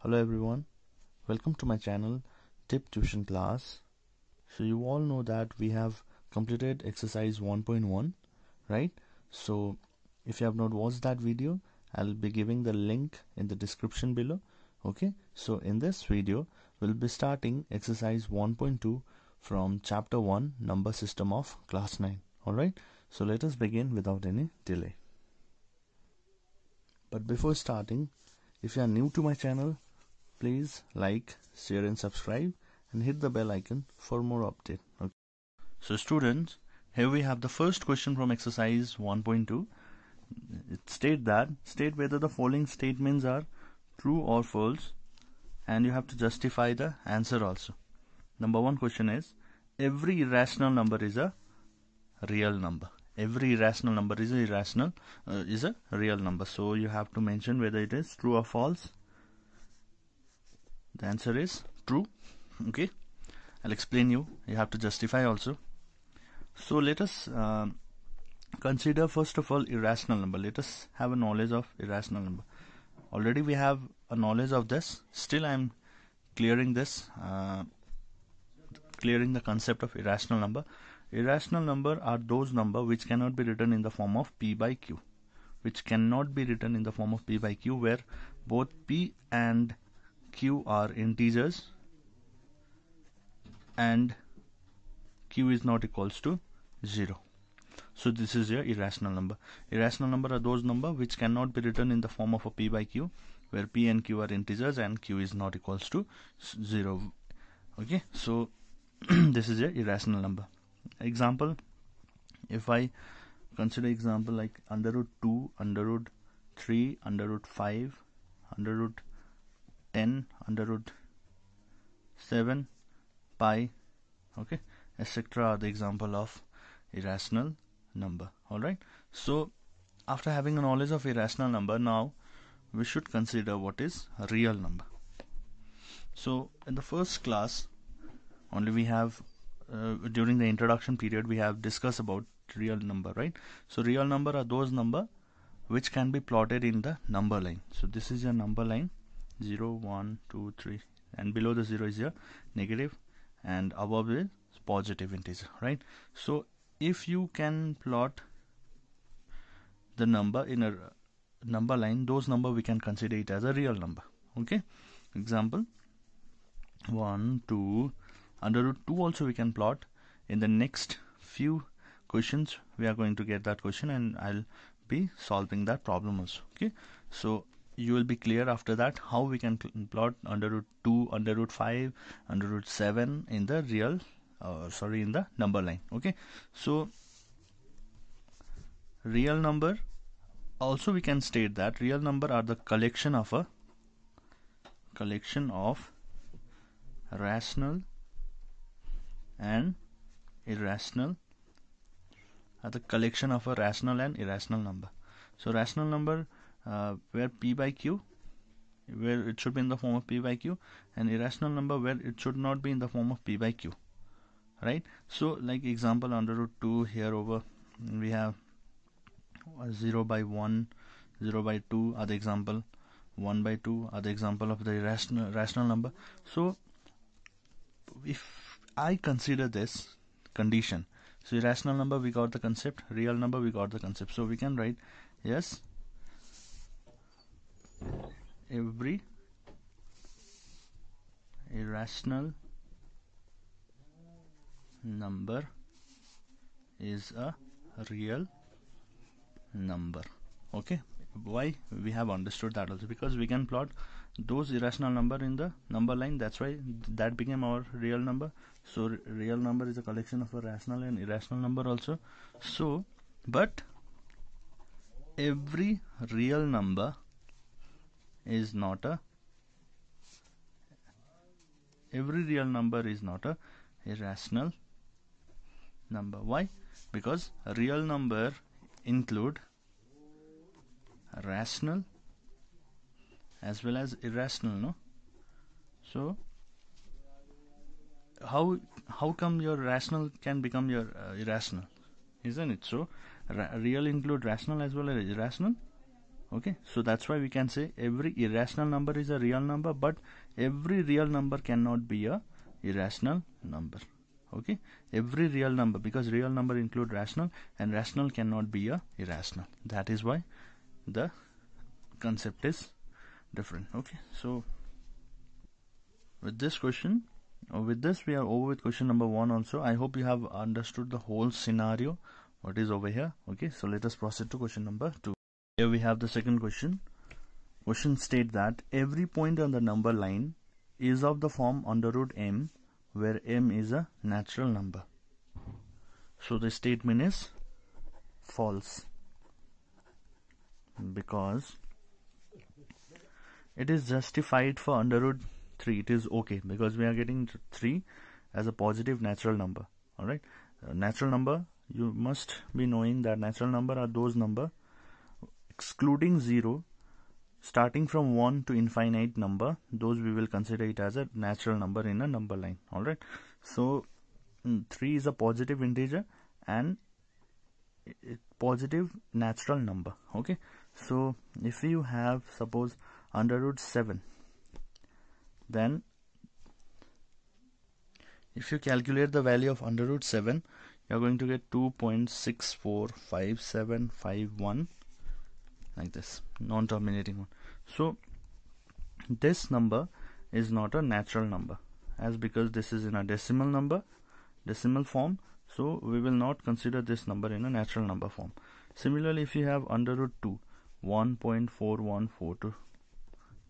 Hello everyone, welcome to my channel Tip Tuition Class. So you all know that we have completed exercise 1.1, right? So if you have not watched that video, I'll be giving the link in the description below. Okay, so in this video we'll be starting exercise 1.2 from chapter 1, number system of class 9. Alright, so let us begin without any delay. But before starting, if you are new to my channel, please like, share and subscribe and hit the bell icon for more updates. Okay. So students, here we have the first question from exercise 1.2. It state whether the following statements are true or false, and you have to justify the answer also. Number one question is, every irrational number is a real number. Every irrational number is a real number. So you have to mention whether it is true or false. The answer is true. Okay, I'll explain you. You have to justify also. So let us consider first of all irrational number. Let us have a knowledge of irrational number. Already we have a knowledge of this. Still I am clearing this, clearing the concept of irrational number. Irrational number are those number which cannot be written in the form of p by q. Which cannot be written in the form of p by q, where both p and q are integers and q is not equals to 0. So this is your irrational number. Irrational number are those number which cannot be written in the form of a p by q, where p and q are integers and q is not equals to 0. Okay, so this is your irrational number. Example, if I consider example like under root 2, under root 3, under root 5, under root 10, under root 7, pi, okay, etc. are the example of irrational number. Alright, so after having a knowledge of irrational number, now we should consider what is a real number. So in the first class only we have during the introduction period we have discussed about real number, right? So real number are those number which can be plotted in the number line. So this is your number line, 0, 1, 2, 3, and below the 0 is your negative and above is positive integer, right? So if you can plot the number in a number line, those number we can consider it as a real number. Okay, example 1, 2, under root 2 also we can plot. In the next few questions we are going to get that question and I'll be solving that problem also. Okay, so you will be clear after that how we can plot under root 2, under root 5, under root 7 in the real in the number line. Okay, so real number also we can state that real number are the collection of rational and irrational, are the collection of a rational and irrational number. So rational number where p by q, where it should be in the form of p by q, and irrational number where it should not be in the form of p by q, right? So like example under root 2, here over we have 0 by 1, 0 by 2 are the example, 1 by 2 are the example of the rational number. So if I consider this condition, so irrational number we got the concept, real number we got the concept, so we can write yes, every irrational number is a real number. Okay, why we have understood that also, because we can plot those irrational number in the number line, that's why that became our real number. So real number is a collection of a rational and irrational number also. So but every real number is not a irrational number. Why? Because a real number include rational as well as irrational, no? So how come your rational can become your irrational, isn't it? So real include rational as well as irrational. Okay, so that's why we can say every irrational number is a real number, but every real number cannot be a irrational number. Okay, every real number, because real number include rational, and rational cannot be a irrational. That is why the concept is different. Okay, so with this question, with this we are over with question number 1 also. I hope you have understood the whole scenario what is over here. Okay, so let us proceed to question number 2. Here we have the second question. Question state that every point on the number line is of the form under root m, where m is a natural number. So the statement is false, because it is justified for under root 3. It is okay because we are getting 3 as a positive natural number. Alright, natural number, you must be knowing that natural number are those number excluding 0 starting from 1 to infinite number. Those we will consider it as a natural number in a number line. Alright, so 3 is a positive integer and positive natural number. Okay, so if you have suppose under root 7, then if you calculate the value of under root 7, you are going to get 2.645751, like this, non-terminating one. So this number is not a natural number, as because this is in a decimal form, so we will not consider this number in a natural number form. Similarly, if you have under root 2, 1.4142,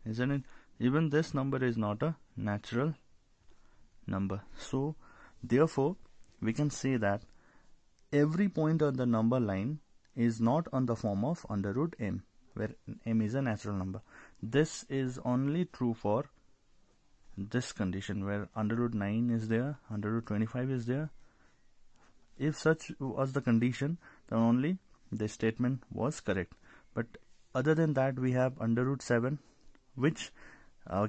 isn't it? Even this number is not a natural number. So therefore we can say that every point on the number line is not on the form of under root m, where m is a natural number. This is only true for this condition where under root 9 is there, under root 25 is there. If such was the condition, then only the statement was correct. But other than that, we have under root 7, which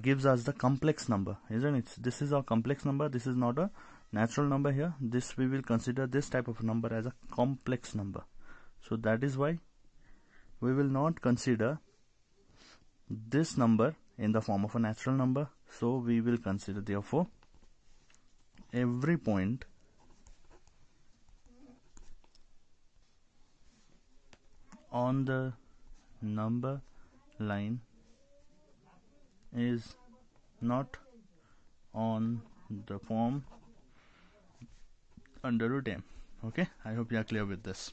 gives us the complex number, isn't it? This is a complex number. This is not a natural number here. This we will consider this type of number as a complex number. So that is why we will not consider this number in the form of a natural number. So we will consider therefore every point on the number line is not on the form under root m. Okay, I hope you are clear with this.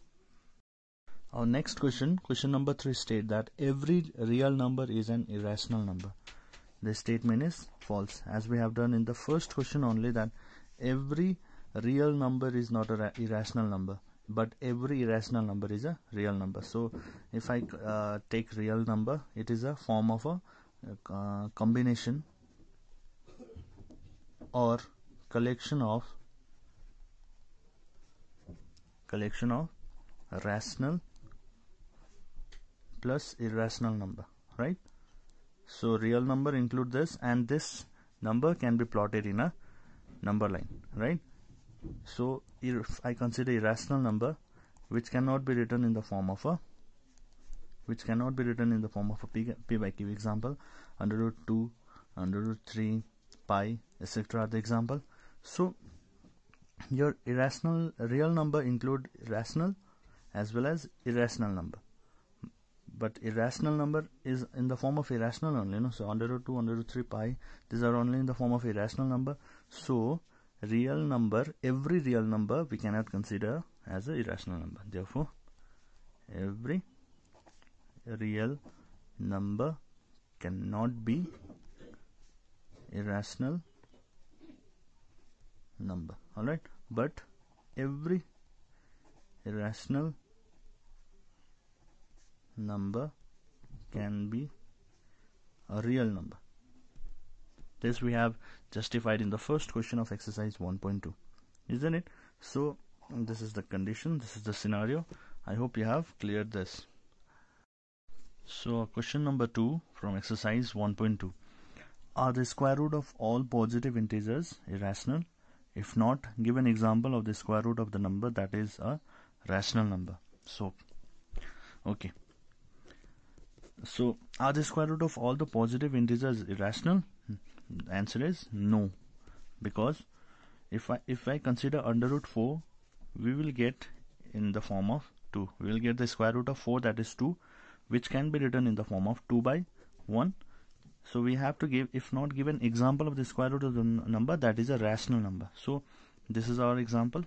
Our next question, question number 3, state that every real number is an irrational number. The statement is false, as we have done in the first question only, that every real number is not an irrational number, but every irrational number is a real number. So if I take real number, it is a form of a combination or collection of rational plus irrational number, right? So real number include this, and this number can be plotted in a number line, right? So if I consider irrational number which cannot be written in the form of a p by q, example under root 2, under root 3, pi, etc. are the example. So your real number include rational as well as irrational number, but irrational number is in the form of irrational only, no? So under root 2, under root 3, pi, these are only in the form of irrational number. So real number, every real number we cannot consider as a irrational number. Therefore every real number cannot be irrational number. Alright, but every irrational number can be a real number. This we have justified in the first question of exercise 1.2, isn't it? So this is the condition, this is the scenario. I hope you have cleared this. So question number 2 from exercise 1.2. Are the square root of all positive integers irrational? If not, give an example of the square root of the number that is a rational number. So okay, So are the square root of all the positive integers irrational? The answer is no, because if I consider under root 4, we will get in the form of 2. We will get the square root of 4, that is 2, which can be written in the form of 2 by 1. So we have to give, if not give an example of the square root of the number, that is a rational number. So this is our example.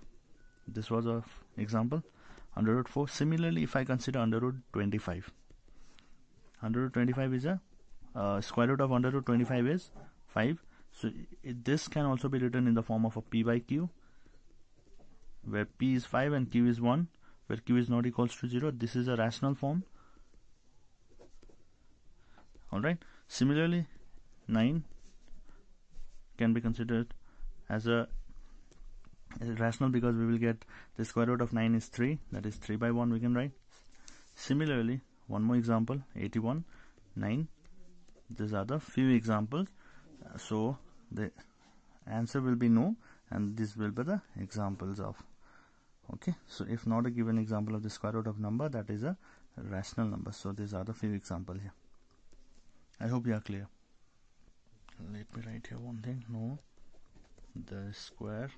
This was our example, under root 4. Similarly, if I consider under root 25, under root 25 is a square root of under root 25 is 5. So this can also be written in the form of a p by q, where p is 5 and q is 1, where q is not equals to 0. This is a rational form. Alright. Similarly, 9 can be considered as a rational, because we will get the square root of 9 is 3, that is 3 by 1 we can write. Similarly, one more example, 81, 9. These are the few examples. So the answer will be no, and this will be the examples of. Okay, so if not a given example of the square root of number, that is a rational number. So these are the few examples here. I hope you are clear. Let me write here one thing. No, the square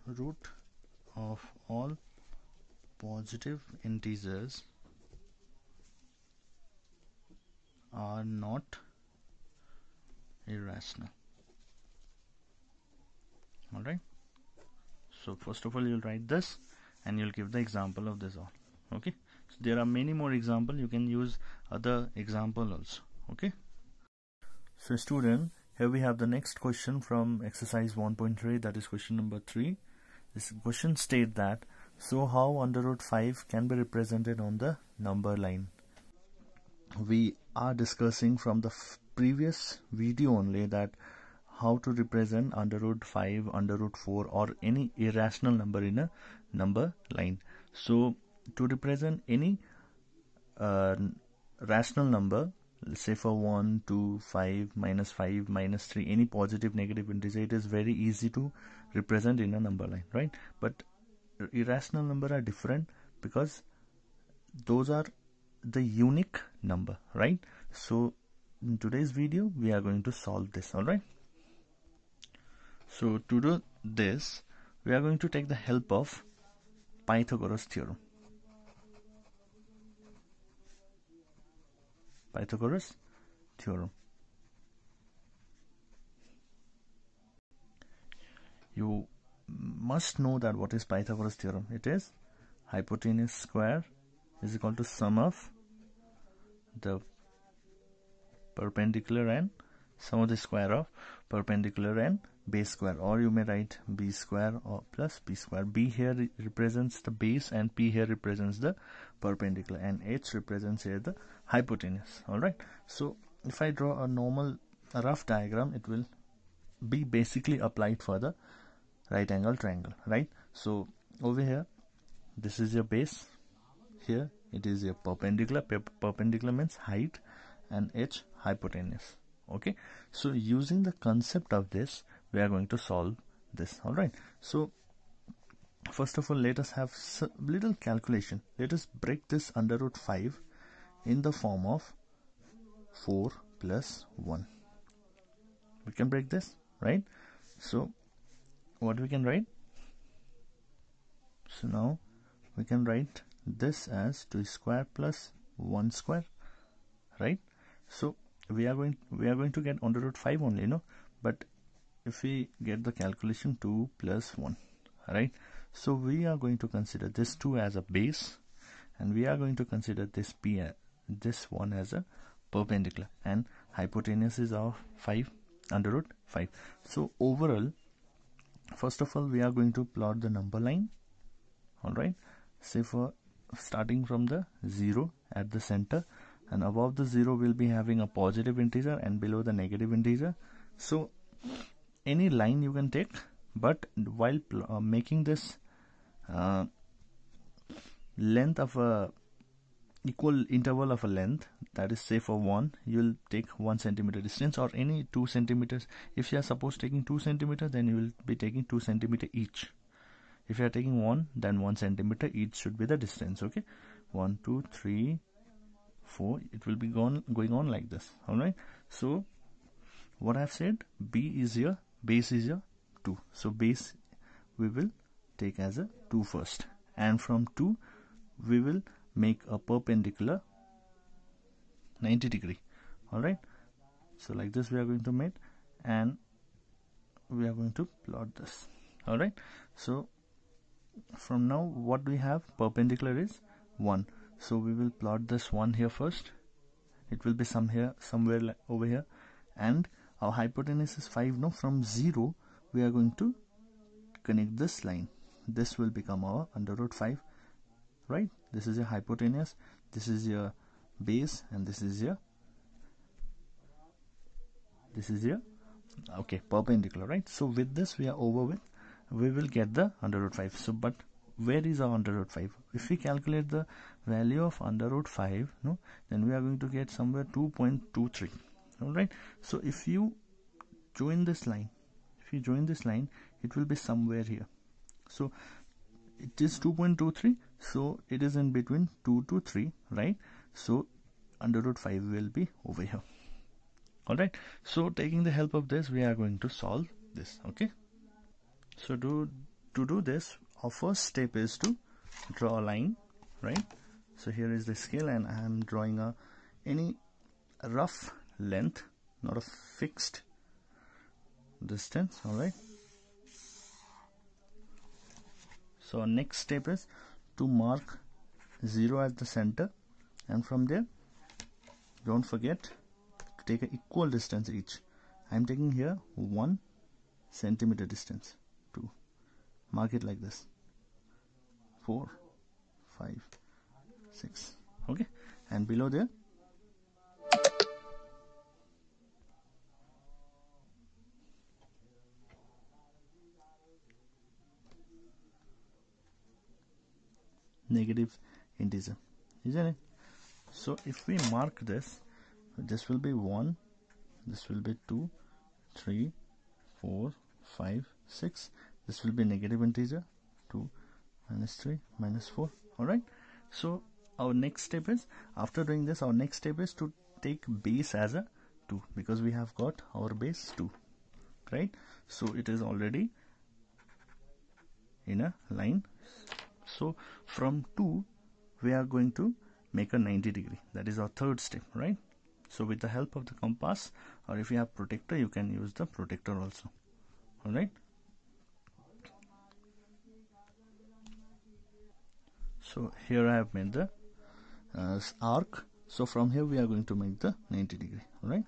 root of all positive integers are not irrational. Alright. So first of all, you'll write this and you'll give the example of this all. Okay. So there are many more examples. You can use other example also. Okay. So student, here we have the next question from exercise 1.3, that is question number 3. This question states that, so how under root 5 can be represented on the number line? We are discussing from the previous video only that how to represent under root 5, under root 4 or any irrational number in a number line. So to represent any rational number, let's say for 1, 2, 5, minus 3, any positive negative integer, it is very easy to represent in a number line, right? But irrational number are different, because those are the unique number, right? So in today's video we are going to solve this. All right, so to do this we are going to take the help of Pythagoras theorem. Pythagoras theorem. You must know that what is Pythagoras theorem. It is hypotenuse square is equal to sum of the perpendicular and sum of the square of perpendicular and base square, or you may write b square or plus p square. B here represents the base and p here represents the perpendicular, and h represents here the hypotenuse. All right, so if I draw a rough diagram, it will be basically applied for the right angle triangle, right? So over here, this is your base, here it is your perpendicular. Perpendicular means height, and h hypotenuse. Okay, so using the concept of this, we are going to solve this. All right, so first of all, let us have little calculation. Let us break this under root 5 in the form of 4 plus 1. We can break this, right? So what we can write? So now we can write this as 2 square plus 1 square, right? So we are going to get under root 5 only, no? But if we get the calculation 2 plus 1, right? So we are going to consider this 2 as a base, and we are going to consider this p, this 1 as a perpendicular, and hypotenuse is of 5, under root 5. So overall, first of all, we are going to plot the number line. All right, say for starting from the 0 at the center, and above the 0 will be having a positive integer and below the negative integer. So any line you can take, but while making this length of a equal interval of a length, that is say for 1, you will take 1 centimeter distance, or any 2 centimeters. If you are supposed taking 2 centimeters, then you will be taking 2 centimeter each. If you are taking 1, then 1 centimeter each should be the distance. Okay, 1, 2, 3, 4, it will be going on like this. Alright, so what I've said, b is your base is your 2, so base we will take as a 2 first, and from 2 we will make a perpendicular 90 degree. Alright, so like this we are going to make, and we are going to plot this. Alright, so from now what we have, perpendicular is 1, so we will plot this 1 here first. It will be somewhere over here, and our hypotenuse is 5. Now from 0 we are going to connect this line. This will become our under root 5, right? This is your hypotenuse, this is your base, and this is your okay, perpendicular, right? So with this we are over with, we will get the under root 5. So but where is our under root 5? If we calculate the value of under root 5, no, then we are going to get somewhere 2.23. Alright, so if you join this line, it will be somewhere here. So it is 2.23, so it is in between 2 to 3, right? So under root 5 will be over here. Alright, so taking the help of this, we are going to solve this. Okay, so to do this, our first step is to draw a line, right? So here is the scale, and I am drawing any rough length, not a fixed distance. Alright, so our next step is to mark 0 at the center, and from there don't forget to take an equal distance each. I am taking here 1 centimeter distance. 2, mark it like this, 4, 5, 6. Okay, and below there negative integer, isn't it? So if we mark this, this will be 1, this will be 2, 3, 4, 5, 6. This will be negative integer, 2, minus 3, minus 4. Alright, so our next step is, after doing this, our next step is to take base as a 2, because we have got our base 2, right? So it is already in a line. So from 2 we are going to make a 90 degree. That is our third step, right? So with the help of the compass, or if you have protractor, you can use the protractor also. Alright, so here I have made the arc. So from here we are going to make the 90 degree. Alright,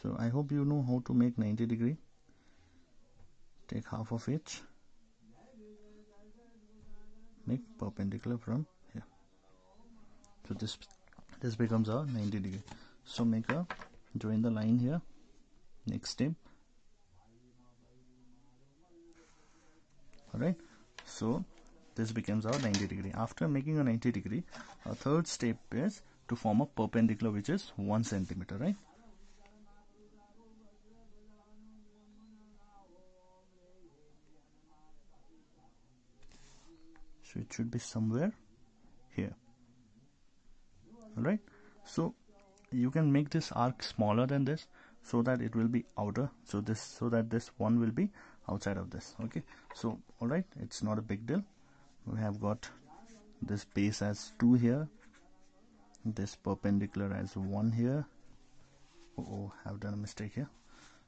so I hope you know how to make 90 degree. Take half of each, make perpendicular from here. So this becomes our 90 degree. So join the line here. Next step. Alright, so this becomes our 90 degree. After making a 90 degree, our third step is to form a perpendicular, which is 1 centimeter, right? So it should be somewhere here. Alright, so you can make this arc smaller than this, so that it will be outer, so that this one will be outside of this. Okay, so alright, it's not a big deal. We have got this base as 2 here, this perpendicular as 1 here. Oh, I've done a mistake here,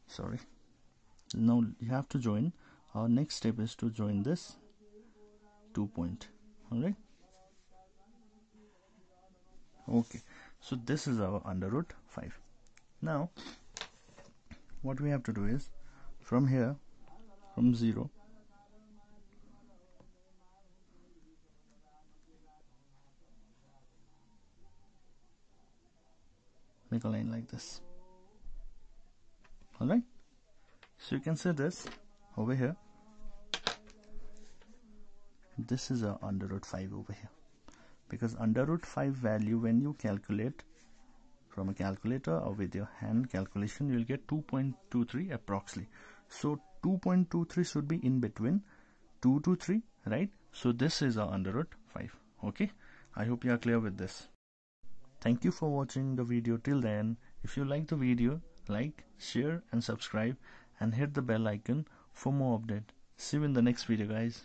sorry. Now you have to join, our next step is to join this 2 point. Alright, okay, so this is our under root 5. Now what we have to do is, from here, from 0, make a line like this. Alright, so you can say this over here, this is our under root 5 over here, because under root 5 value, when you calculate from a calculator or with your hand calculation, you will get 2.23 approximately. So 2.23 should be in between 2 to 3, right? So this is our under root 5. Okay, I hope you are clear with this. Thank you for watching the video till then. If you like the video, like, share and subscribe and hit the bell icon for more update. See you in the next video, guys.